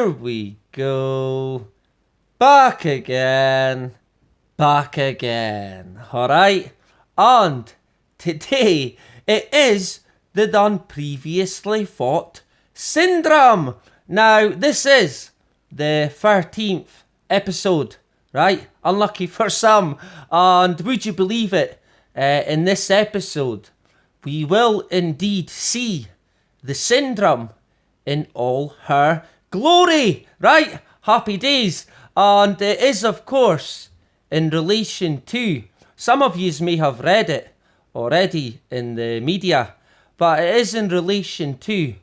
Here we go. Back again. Alright? And today it is the done previously fought syndrome. Now, this is the 13th episode, right? Unlucky for some. And would you believe it? In this episode, we will indeed see the syndrome in all her glory, right? Happy days. And it is, of course, in relation to, some of yous may have read it already in the media, but it is in relation to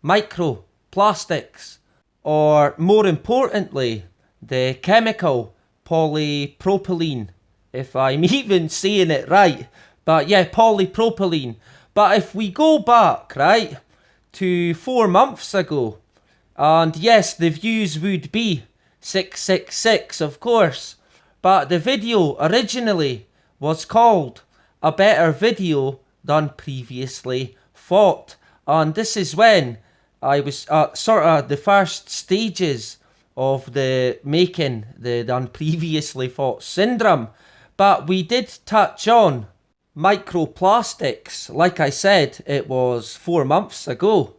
microplastics, or more importantly, the chemical polypropylene, if I'm even saying it right. But yeah, polypropylene. But if we go back, right, to 4 months ago, and yes, the views would be 666, of course, but the video originally was called A Better Video Than Previously Fought, and this is when I was sort of the first stages of the making the Done Previously Fought syndrome. But we did touch on microplastics. Like I said, it was 4 months ago,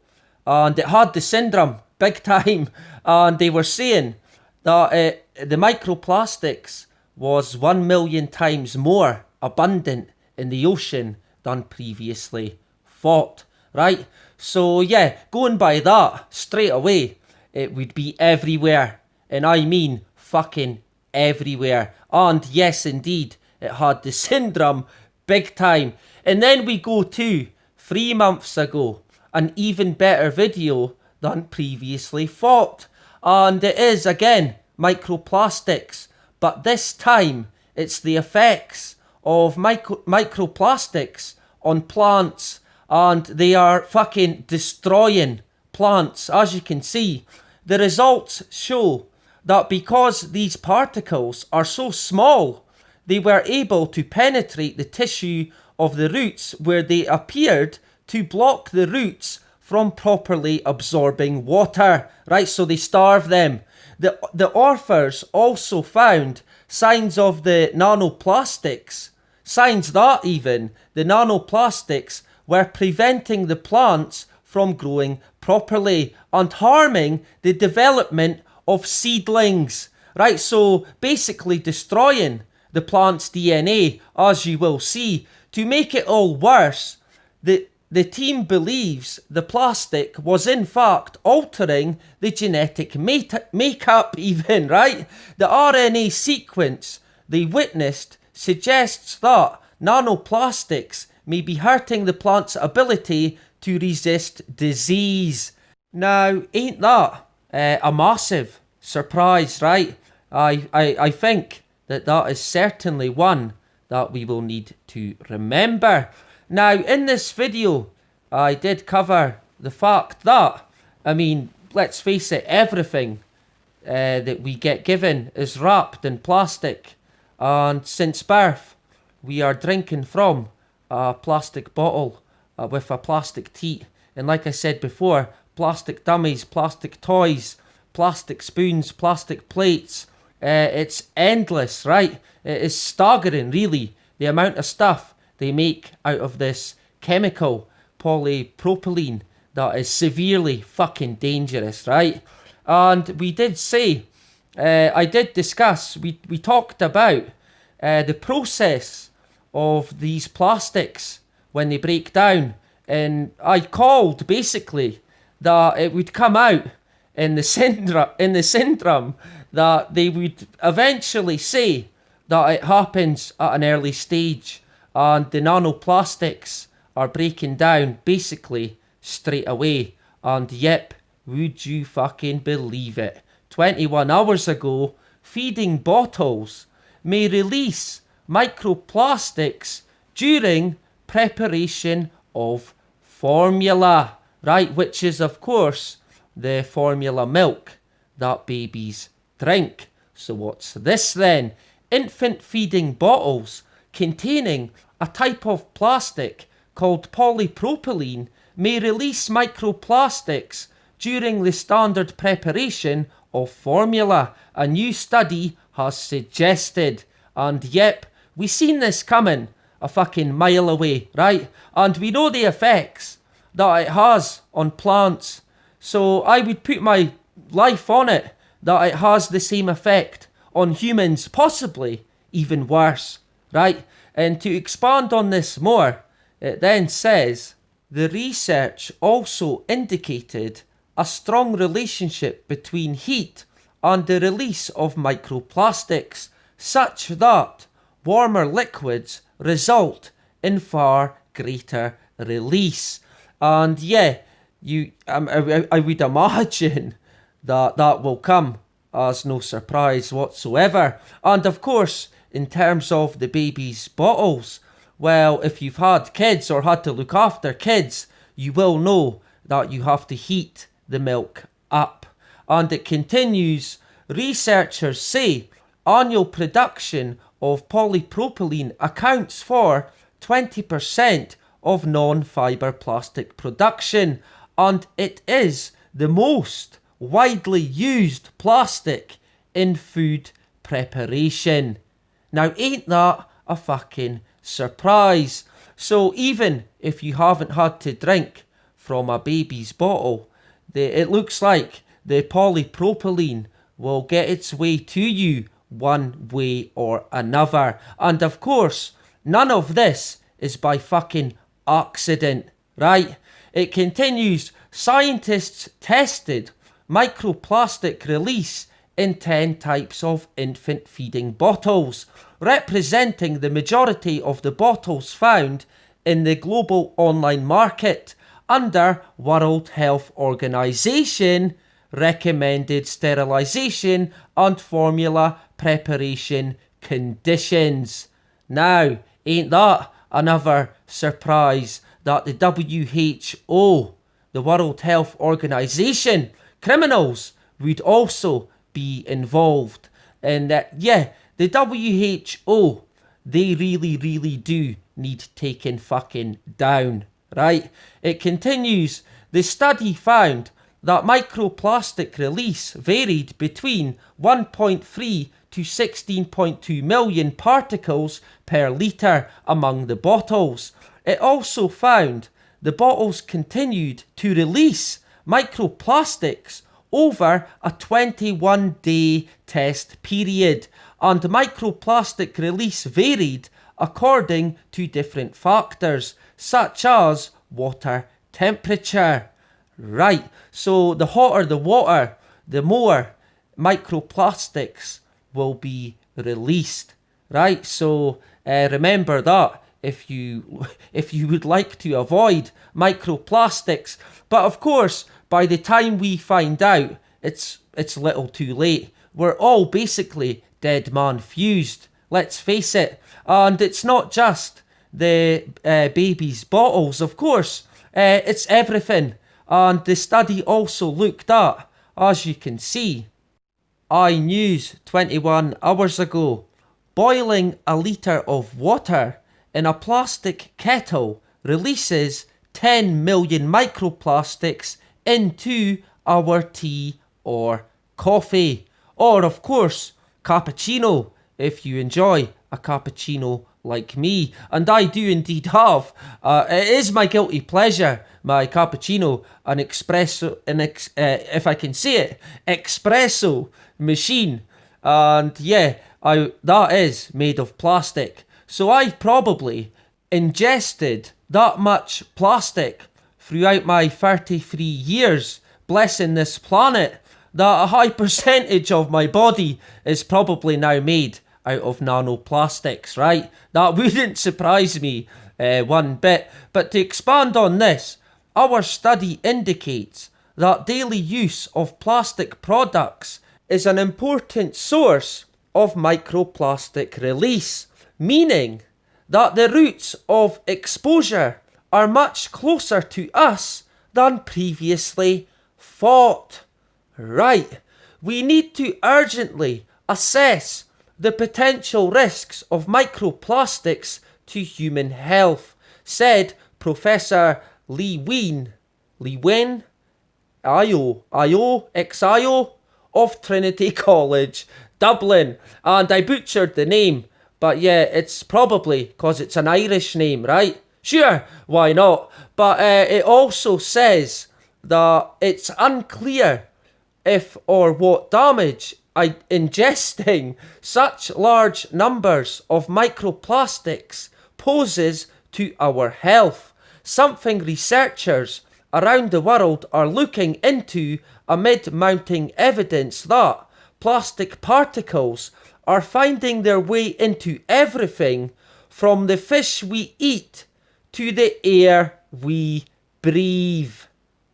and it had the syndrome big time, and they were saying that the microplastics was 1 million times more abundant in the ocean than previously thought, right? So yeah, going by that, straight away, it would be everywhere, and I mean fucking everywhere. And yes, indeed, it had the syndrome big time. And then we go to 3 months ago, an even better video than previously thought, and it is again microplastics, but this time it's the effects of microplastics on plants, and they are fucking destroying plants. As you can see, the results show that because these particles are so small, they were able to penetrate the tissue of the roots, where they appeared to block the roots from properly absorbing water, right? So they starve them. The authors also found signs of the nanoplastics, signs that even the nanoplastics were preventing the plants from growing properly and harming the development of seedlings, right? So basically destroying the plant's DNA, as you will see. To make it all worse, the team believes the plastic was in fact altering the genetic makeup even, right? The RNA sequence they witnessed suggests that nanoplastics may be hurting the plant's ability to resist disease. Now, ain't that a massive surprise, right? I think that is certainly one that we will need to remember. Now, in this video, I did cover the fact that, I mean, let's face it, everything that we get given is wrapped in plastic. And since birth, we are drinking from a plastic bottle with a plastic teat. And like I said before, plastic dummies, plastic toys, plastic spoons, plastic plates. It's endless, right? It is staggering, really, the amount of stuff they make out of this chemical polypropylene that is severely fucking dangerous, right? And we did say, I did discuss, we talked about the process of these plastics when they break down, and I called basically that it would come out in the syndrome that they would eventually say that it happens at an early stage, and the nanoplastics are breaking down basically straight away. And yep, would you fucking believe it? 21 hours ago, feeding bottles may release microplastics during preparation of formula, right? Which is, of course, the formula milk that babies drink. So what's this then? Infant feeding bottles containing a type of plastic called polypropylene may release microplastics during the standard preparation of formula, a new study has suggested. And yep, we seen this coming a fucking mile away, right? And we know the effects that it has on plants. So I would put my life on it that it has the same effect on humans, possibly even worse, right? And to expand on this more, it then says, the research also indicated a strong relationship between heat and the release of microplastics, such that warmer liquids result in far greater release. And yeah, I would imagine that that will come as no surprise whatsoever. And of course, in terms of the baby's bottles, well, if you've had kids or had to look after kids, you will know that you have to heat the milk up. And it continues, researchers say annual production of polypropylene accounts for 20% of non-fibre plastic production, and it is the most widely used plastic in food preparation. Now, ain't that a fucking surprise? So even if you haven't had to drink from a baby's bottle, it looks like the polypropylene will get its way to you one way or another. And of course, none of this is by fucking accident, right? It continues, scientists tested microplastic release in 10 types of infant feeding bottles, representing the majority of the bottles found in the global online market under World Health Organization recommended sterilization and formula preparation conditions. Now, ain't that another surprise that the WHO, the World Health Organization, criminals would also be involved? And yeah, the WHO, they really do need taking fucking down, right? It continues, the study found that microplastic release varied between 1.3 to 16.2 million particles per litre among the bottles. It also found the bottles continued to release microplastics over a 21-day test period, and microplastic release varied according to different factors, such as water temperature. Right, so the hotter the water, the more microplastics will be released. Right, so remember that if you would like to avoid microplastics. But of course, by the time we find out, it's a little too late. We're all basically dead man fused, let's face it. And it's not just the baby's bottles, of course, it's everything. And the study also looked at, as you can see, iNews 21 hours ago, boiling a litre of water in a plastic kettle releases 10 million microplastics into our tea or coffee. Or, of course, cappuccino, if you enjoy a cappuccino like me, and I do indeed have. It is my guilty pleasure, my cappuccino, an espresso, if I can say it, espresso machine, and yeah, that is made of plastic. So I've probably ingested that much plastic throughout my 33 years blessing this planet that a high percentage of my body is probably now made out of nanoplastics, right? That wouldn't surprise me one bit. But to expand on this, our study indicates that daily use of plastic products is an important source of microplastic release, meaning that the roots of exposure are much closer to us than previously thought. Right, we need to urgently assess the potential risks of microplastics to human health, said Professor Lee Wen, Xio of Trinity College, Dublin. And I butchered the name, but yeah, it's probably because it's an Irish name, right? Sure, why not? But it also says that it's unclear if or what damage ingesting such large numbers of microplastics poses to our health, something researchers around the world are looking into amid mounting evidence that plastic particles are finding their way into everything from the fish we eat to the air we breathe.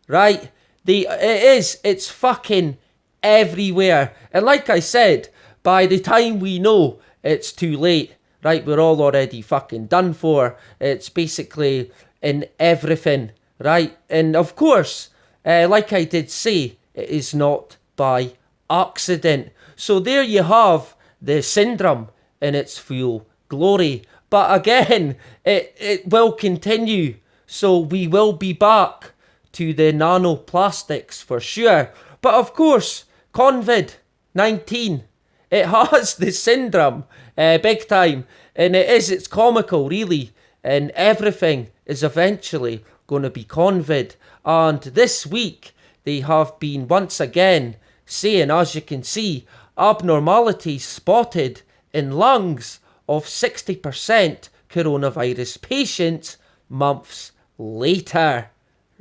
Right? It's fucking everywhere. And like I said, by the time we know, it's too late. Right? We're all already fucking done for. It's basically in everything. Right? And of course, like I did say, it is not by accident. So there you have the syndrome in its full glory. But again, it will continue. So we will be back to the nanoplastics for sure. But of course, COVID-19, it has the syndrome big time. And it's comical really. And everything is eventually going to be COVID. And this week, they have been once again saying, as you can see, abnormalities spotted in lungs of 60% coronavirus patients months later.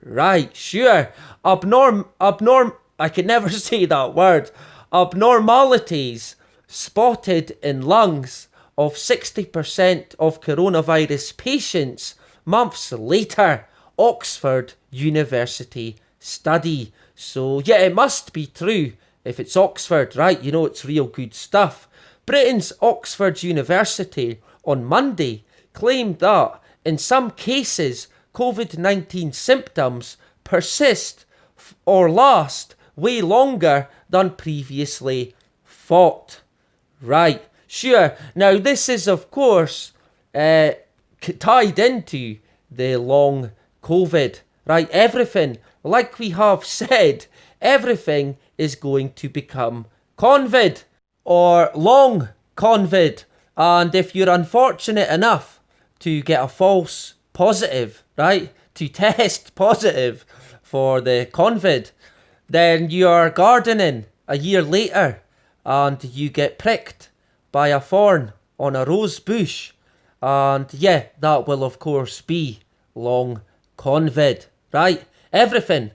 Right, sure. I can never say that word. Abnormalities spotted in lungs of 60% of coronavirus patients months later. Oxford University study. So yeah, it must be true. If it's Oxford, right, you know it's real good stuff. Britain's Oxford University on Monday claimed that in some cases COVID-19 symptoms persist or last way longer than previously thought. Right, sure. Now this is of course tied into the long COVID. Right, everything, like we have said, everything is going to become COVID or long COVID. And if you're unfortunate enough to get a false positive, right, to test positive for the COVID, then you're gardening a year later and you get pricked by a thorn on a rose bush. And yeah, that will of course be long COVID, right? Everything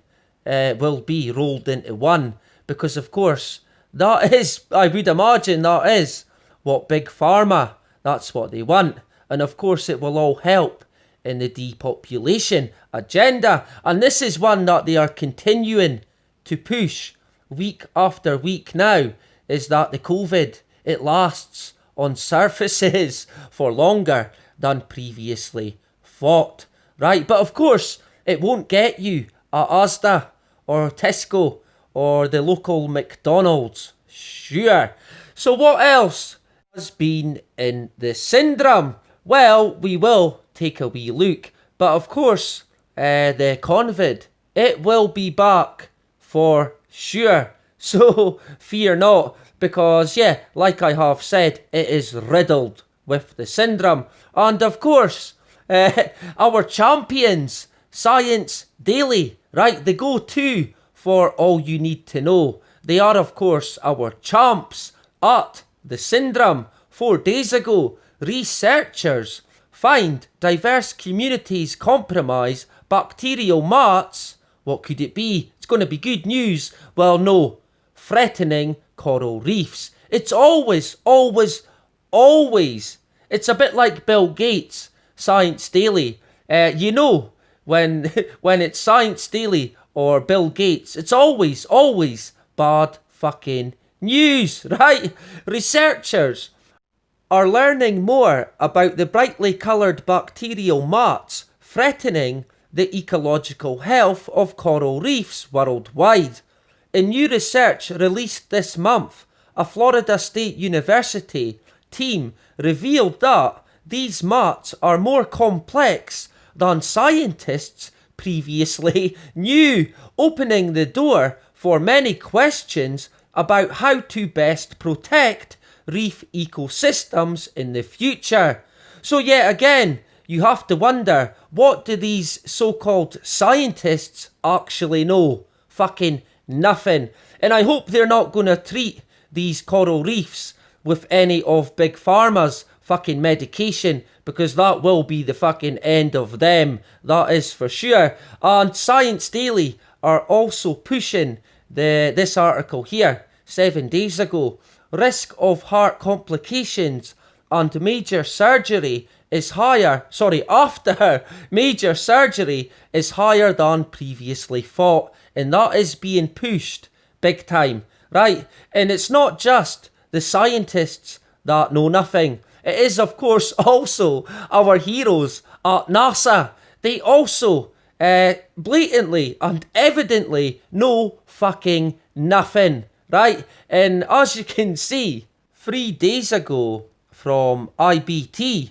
will be rolled into one because of course that is, I would imagine that is what Big Pharma, that's what they want. And of course it will all help in the depopulation agenda. And this is one that they are continuing to push week after week now, is that the COVID, it lasts on surfaces for longer than previously thought. Right, but of course it won't get you at Asda or Tesco or the local McDonald's. Sure. So what else has been in the syndrome? Well, we will take a wee look. But of course, the COVID, it will be back for sure. So fear not, because yeah, like I have said, it is riddled with the syndrome. And of course, our champions, Science Daily, right, the go-to for all you need to know. They are, of course, our champs at the syndrome. 4 days ago, researchers find diverse communities compromise bacterial mats. What could it be? It's going to be good news. Well, no. Threatening coral reefs. It's always. It's a bit like Bill Gates, Science Daily. You know, when it's Science Daily or Bill Gates, it's always bad fucking news, right? Researchers are learning more about the brightly coloured bacterial mats threatening the ecological health of coral reefs worldwide. In new research released this month, a Florida State University team revealed that these mats are more complex than scientists previously knew, opening the door for many questions about how to best protect reef ecosystems in the future. So yet again, you have to wonder, what do these so-called scientists actually know? Fucking nothing. And I hope they're not going to treat these coral reefs with any of Big Pharma's fucking medication, because that will be the fucking end of them. That is for sure. And Science Daily are also pushing this article here 7 days ago. Risk of heart complications and major surgery is higher, after major surgery is higher than previously thought. And that is being pushed big time, right? And it's not just the scientists that know nothing. It is, of course, also our heroes at NASA. They also blatantly and evidently know fucking nothing, right? And as you can see, 3 days ago from IBT,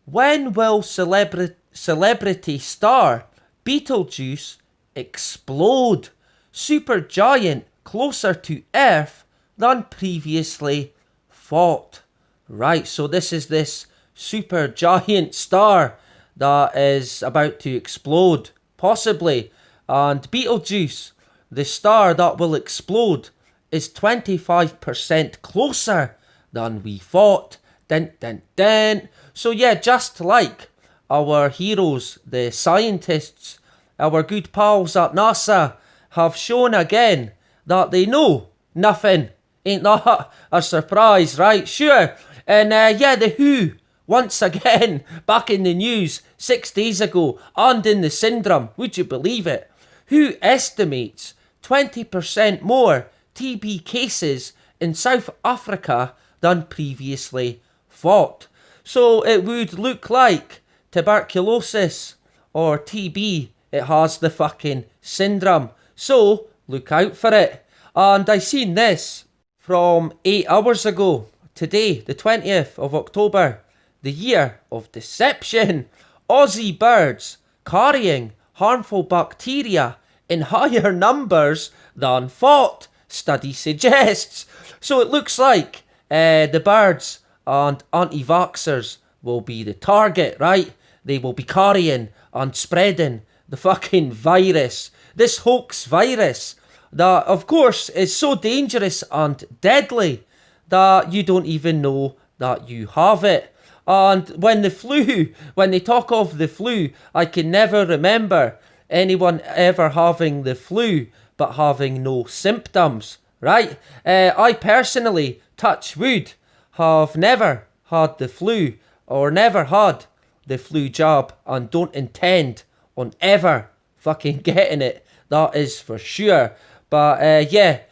when will celebrity star Beetlejuice explode? Supergiant closer to Earth than previously thought. Right, so this is this supergiant star that is about to explode, possibly. And Beetlejuice, the star that will explode, is 25% closer than we thought. Dun, dun, dun. So yeah, just like our heroes, the scientists, our good pals at NASA, have shown again that they know nothing. Ain't that a surprise, right? Sure. And yeah, the WHO, once again, back in the news 6 days ago, and in the syndrome, would you believe it? WHO estimates 20% more TB cases in South Africa than previously thought. So it would look like tuberculosis or TB, it has the fucking syndrome. So look out for it. And I seen this from 8 hours ago, today, the 20th of October, the year of deception. Aussie birds carrying harmful bacteria in higher numbers than thought, study suggests. So it looks like the birds and anti-vaxxers will be the target, right? They will be carrying and spreading the fucking virus. This hoax virus that, of course, is so dangerous and deadly that you don't even know that you have it. And when they talk of the flu, I can never remember anyone ever having the flu but having no symptoms, right? I personally, touch wood, have never had the flu or never had the flu jab and don't intend on ever fucking getting it. That is for sure. But yeah,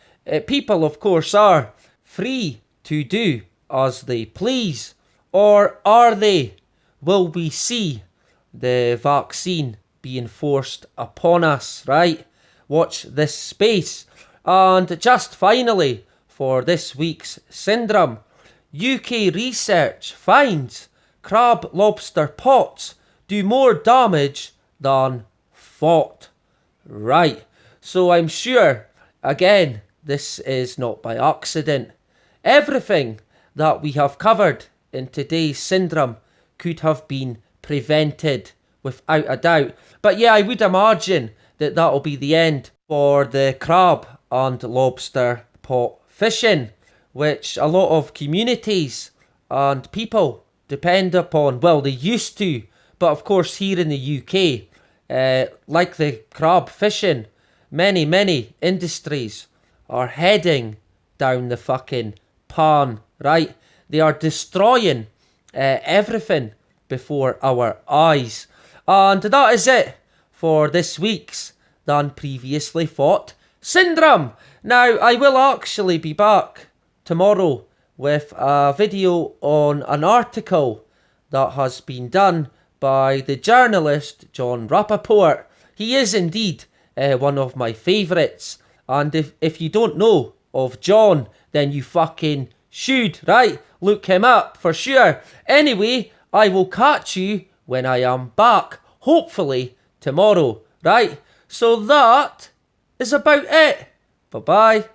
people of course are free to do as they please. Or are they? Will we see the vaccine being forced upon us, right? Watch this space. And just finally, for this week's syndrome, UK research finds crab lobster pots do more damage than thought. Right, so I'm sure, again, this is not by accident. Everything that we have covered in today's syndrome could have been prevented without a doubt. But yeah, I would imagine that that'll be the end for the crab and lobster pot fishing, which a lot of communities and people depend upon. Well, they used to, but of course here in the UK, like the crab fishing, many industries are heading down the fucking pan, right? They are destroying everything before our eyes. And that is it for this week's Than Previously Thought Syndrome. Now, I will actually be back tomorrow with a video on an article that has been done by the journalist John Rappaport. He is indeed one of my favourites. And if you don't know of John, then you fucking should, right? Look him up for sure. Anyway, I will catch you when I am back, hopefully tomorrow. Right, so that is about it. Bye-bye.